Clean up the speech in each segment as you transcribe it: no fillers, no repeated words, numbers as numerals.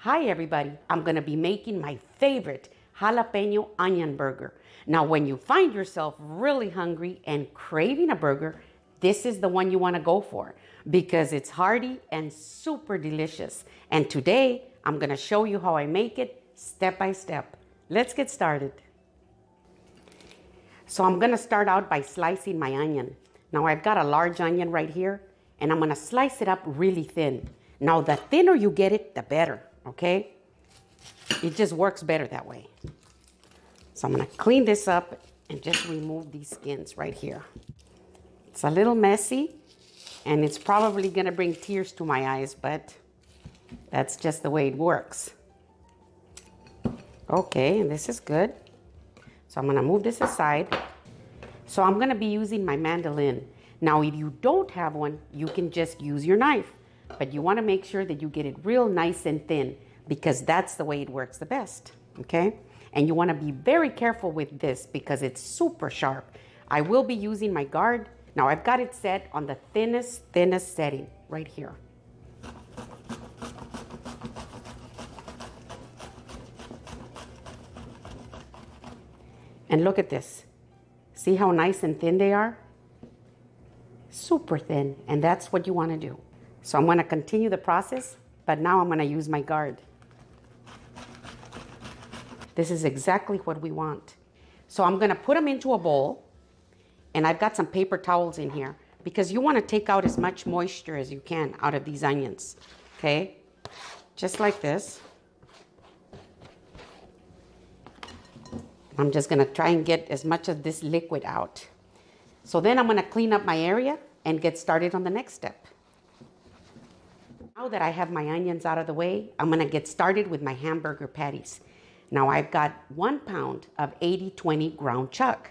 Hi everybody, I'm gonna be making my favorite jalapeno onion burger. Now when you find yourself really hungry and craving a burger, this is the one you wanna go for because it's hearty and super delicious. And today, I'm gonna show you how I make it step by step. Let's get started. So I'm gonna start out by slicing my onion. Now I've got a large onion right here and I'm gonna slice it up really thin. Now the thinner you get it, the better. Okay, it just works better that way. So I'm gonna clean this up and just remove these skins right here. It's a little messy and it's probably gonna bring tears to my eyes, but that's just the way it works. Okay, and this is good. So I'm gonna move this aside. So I'm gonna be using my mandolin. Now if you don't have one, you can just use your knife. But you want to make sure that you get it real nice and thin because that's the way it works the best, okay? And you want to be very careful with this because it's super sharp. I will be using my guard. Now I've got it set on the thinnest setting right here. And look at this. See how nice and thin they are? Super thin, and that's what you want to do. So I'm going to continue the process, but now I'm going to use my guard. This is exactly what we want. So I'm going to put them into a bowl, and I've got some paper towels in here because you want to take out as much moisture as you can out of these onions, okay? Just like this. I'm just going to try and get as much of this liquid out. So then I'm going to clean up my area and get started on the next step. Now that I have my onions out of the way, I'm gonna get started with my hamburger patties. Now I've got 1 pound of 80-20 ground chuck.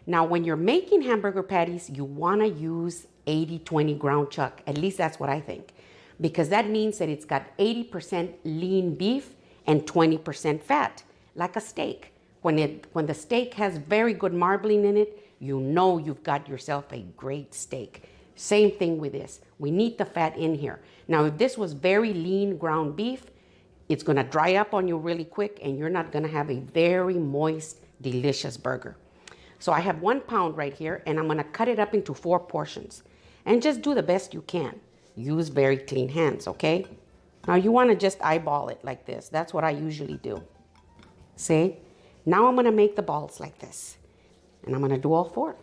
Now when you're making hamburger patties, you wanna use 80-20 ground chuck. At least that's what I think. Because that means that it's got 80% lean beef and 20% fat, like a steak. When the steak has very good marbling in it, you know you've got yourself a great steak. Same thing with this. We need the fat in here. Now, if this was very lean ground beef, it's gonna dry up on you really quick and you're not gonna have a very moist, delicious burger. So I have 1 pound right here and I'm gonna cut it up into 4 portions. And just do the best you can. Use very clean hands, okay? Now you wanna just eyeball it like this. That's what I usually do. See? Now I'm gonna make the balls like this. And I'm gonna do all 4.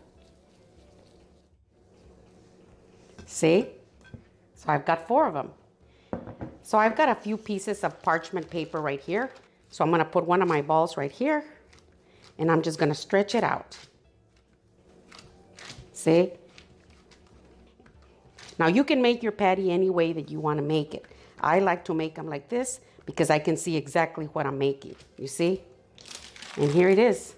See? So I've got 4 of them. So I've got a few pieces of parchment paper right here. So I'm gonna put one of my balls right here and I'm just gonna stretch it out. See? Now you can make your patty any way that you wanna make it. I like to make them like this because I can see exactly what I'm making. You see? And here it is.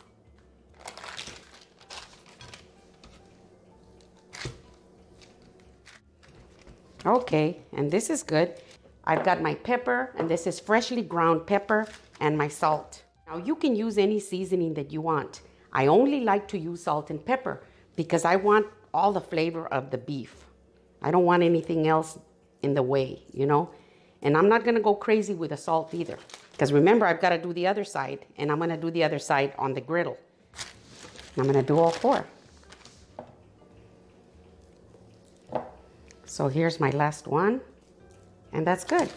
Okay, and this is good. I've got my pepper, and this is freshly ground pepper, and my salt. Now you can use any seasoning that you want. I only like to use salt and pepper because I want all the flavor of the beef. I don't want anything else in the way, you know? And I'm not gonna go crazy with the salt either. Because remember, I've gotta do the other side, and I'm gonna do the other side on the griddle. I'm gonna do all 4. So here's my last one, and that's good.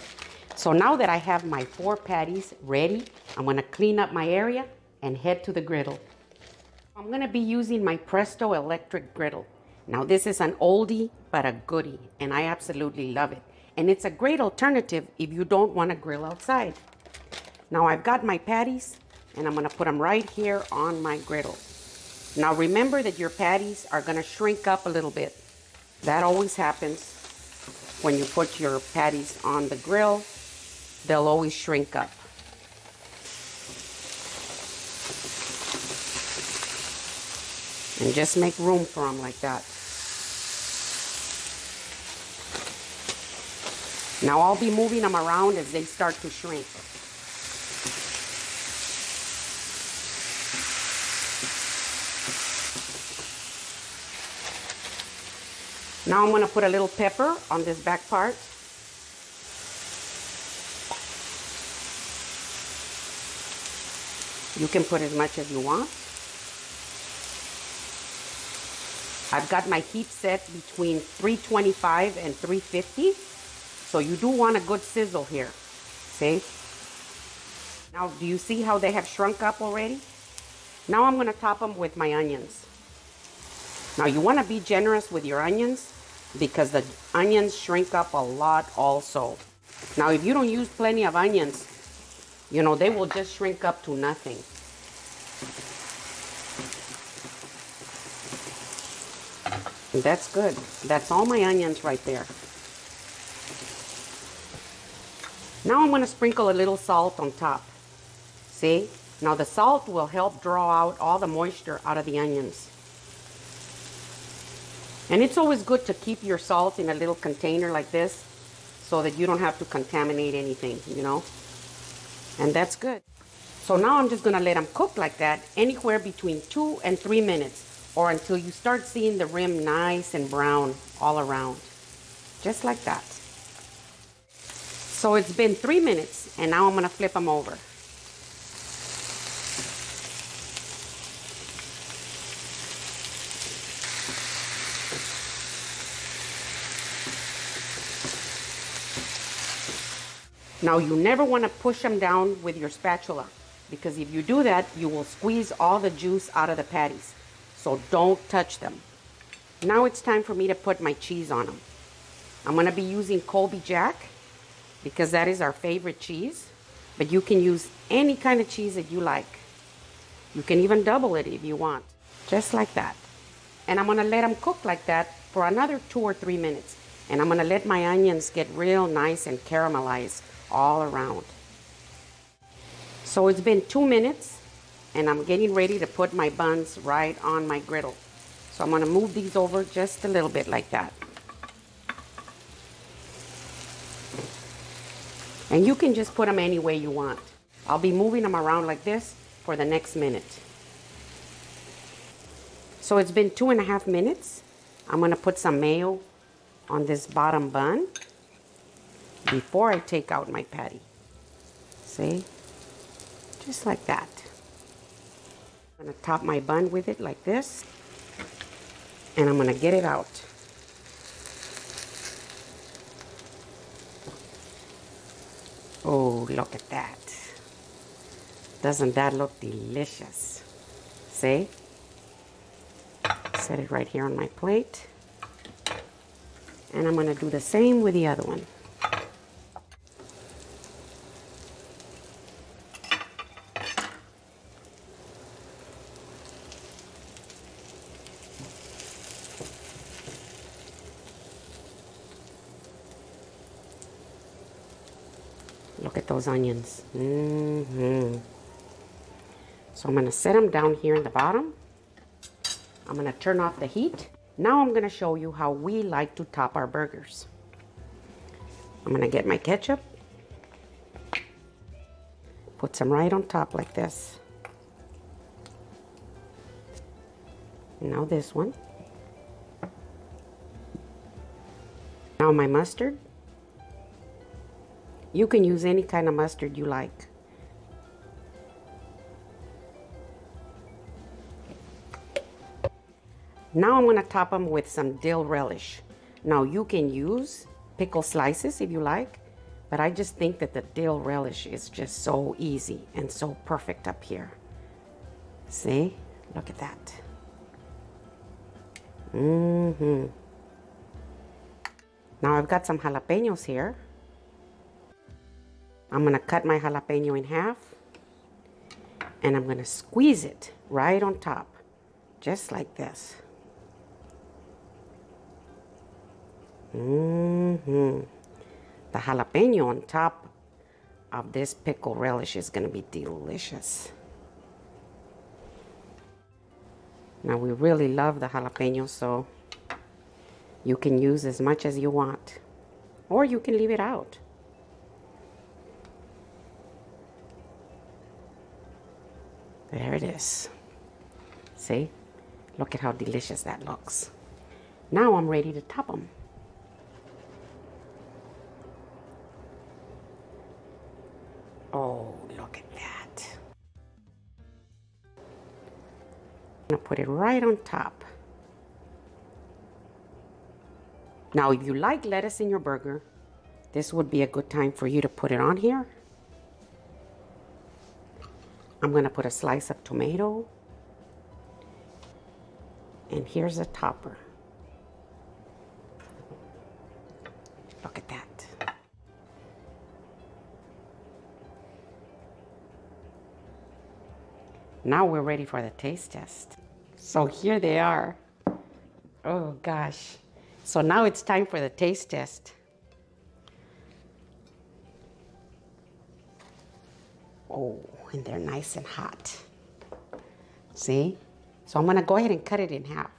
So now that I have my 4 patties ready, I'm gonna clean up my area and head to the griddle. I'm gonna be using my Presto electric griddle. Now this is an oldie, but a goodie, and I absolutely love it. And it's a great alternative if you don't wanna grill outside. Now I've got my patties, and I'm gonna put them right here on my griddle. Now remember that your patties are gonna shrink up a little bit. That always happens when you put your patties on the grill. They'll always shrink up. And just make room for them like that. Now I'll be moving them around as they start to shrink. Now I'm gonna put a little pepper on this back part. You can put as much as you want. I've got my heat set between 325 and 350. So you do want a good sizzle here. See? Now, do you see how they have shrunk up already? Now I'm going to top them with my onions. Now you want to be generous with your onions because the onions shrink up a lot also. Now if you don't use plenty of onions, you know, they will just shrink up to nothing. And that's good. That's all my onions right there. Now I'm going to sprinkle a little salt on top. See? Now the salt will help draw out all the moisture out of the onions. And it's always good to keep your salt in a little container like this so that you don't have to contaminate anything, you know? And that's good. So now I'm just going to let them cook like that anywhere between 2 and 3 minutes, or until you start seeing the rim nice and brown all around. Just like that. So it's been 3 minutes, and now I'm going to flip them over. Now you never want to push them down with your spatula, because if you do that, you will squeeze all the juice out of the patties. So don't touch them. Now it's time for me to put my cheese on them. I'm going to be using Colby Jack because that is our favorite cheese, but you can use any kind of cheese that you like. You can even double it if you want, just like that. And I'm going to let them cook like that for another 2 or 3 minutes. And I'm going to let my onions get real nice and caramelized all around. So it's been 2 minutes, and I'm getting ready to put my buns right on my griddle. So I'm going to move these over just a little bit like that. And you can just put them any way you want. I'll be moving them around like this for the next minute. So it's been 2.5 minutes. I'm going to put some mayo on this bottom bun before I take out my patty. See? Just like that. I'm going to top my bun with it like this. And I'm going to get it out. Oh, look at that. Doesn't that look delicious? See? Set it right here on my plate. And I'm going to do the same with the other one. Look at those onions. So I'm going to set them down here in the bottom. I'm going to turn off the heat. Now I'm going to show you how we like to top our burgers. I'm going to get my ketchup. Put some right on top like this. Now this one. Now my mustard. You can use any kind of mustard you like. Now I'm going to top them with some dill relish. Now you can use pickle slices if you like, but I just think that the dill relish is just so easy and so perfect up here. See? Look at that. Now I've got some jalapenos here. I'm going to cut my jalapeno in half, and I'm going to squeeze it right on top, just like this. The jalapeno on top of this pickle relish is going to be delicious. Now we really love the jalapeno, so you can use as much as you want, or you can leave it out. There it is. See? Look at how delicious that looks. Now I'm ready to top them. Oh, look at that. I'm gonna put it right on top. Now, if you like lettuce in your burger, this would be a good time for you to put it on here. I'm gonna put a slice of tomato. And here's a topper. Look at that. Now we're ready for the taste test. So here they are. Oh gosh. So now it's time for the taste test. Oh, and they're nice and hot. See? So I'm gonna go ahead and cut it in half.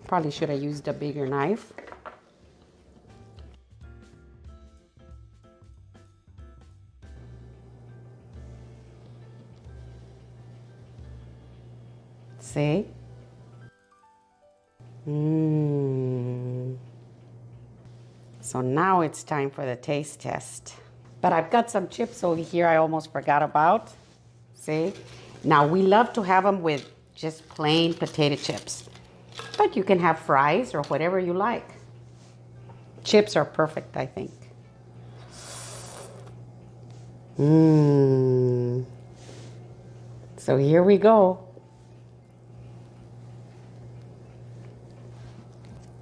Probably should have used a bigger knife. See? So now it's time for the taste test. But I've got some chips over here I almost forgot about. See? Now we love to have them with just plain potato chips. But you can have fries or whatever you like. Chips are perfect, I think. So here we go.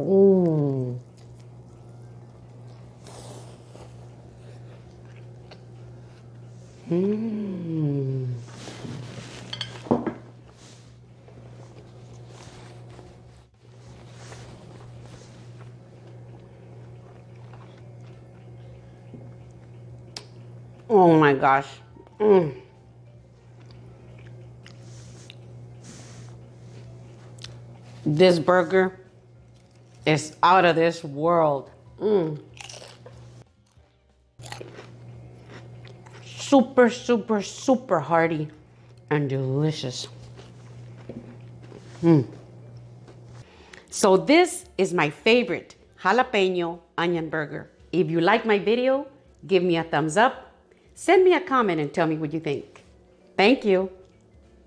Ooh. Oh my gosh. This burger is out of this world. Super, super, super hearty and delicious. So this is my favorite jalapeno onion burger. If you like my video, give me a thumbs up. Send me a comment and tell me what you think. Thank you.